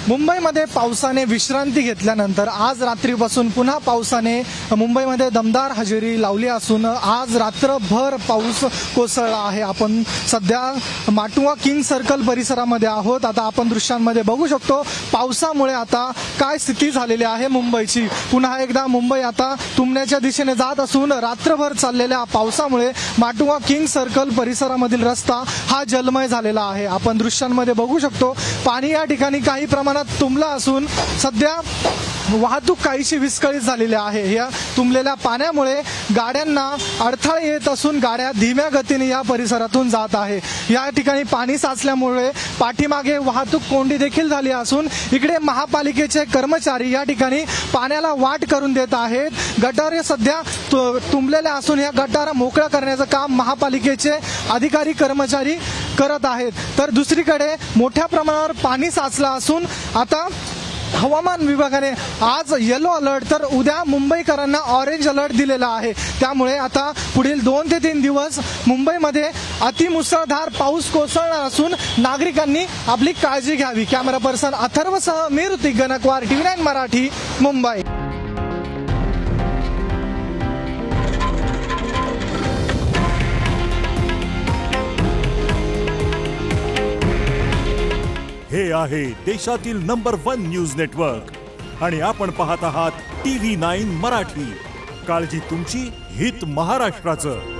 मुंबईमध्ये पावसाने विश्रांती घेतल्यानंतर आज रात्रीपासून पुन्हा पावसाने मुंबईमध्ये दमदार हजेरी लावली असून आज रात्रभर पाऊस कोसळला आहे। आपण सध्या माटुंगा किंग सर्कल परिसरामध्ये आहोत। आता आपण दृश्यांमध्ये बघू शकतो पावसामुळे आता काय स्थिती झालेली आहे मुंबईची। पुन्हा एकदा मुंबई आता तुंबण्याच्या दिशेने जात असून रात्रभर चाललेल्या पावसामुळे माटुंगा किंग सर्कल परिसरामधील रस्ता हा जलमय झालेला आहे। आपण दृश्यांमध्ये बघू शकतो पाणी या ठिकाणी काही प्रमाणात तुंबला असून सध्या वाहतूक काहीशी विस्कळीत झालेली आहे। या तुंबलेल्या पाण्यामुळे गाड्यांना अडथळे येत असून गाड्या धीम्या गतीने या परिसरातून जात आहे। या ठिकाणी पाणी साचल्यामुळे पाठीमागे वाहतूक कोंडी देखील झाली असून इकडे महापालिकेचे कर्मचारी या ठिकाणी पाण्याला वाट करून देत आहेत। गटारे सध्या तुंबलेल्या असून या गटारा मोकळा करण्याचं काम महापालिकेचे अधिकारी कर्मचारी करत आहेत। तर दुसरीकडे मोठ्या प्रमाणावर पाणी साचलं असून आता हवामान विभागाने आज येलो अलर्ट तर उद्या मुंबईकरांना ऑरेंज अलर्ट दिलेला आहे। त्यामुळे आता पुढील 2 ते 3 दिवस मुंबईमध्ये अतिमुसळधार पाऊस कोसळणार असून नागरिकांनी आपली काळजी घ्यावी। कॅमेरा पर्सन अथर्वसह मी ऋतिक गणकवार, TV9 मराठी, मुंबई। हे आहे देशातील नंबर 1 न्यूज नेटवर्क आणि आपण पाहत आहात TV9 मराठी। काळजी तुमची, हित महाराष्ट्राचं।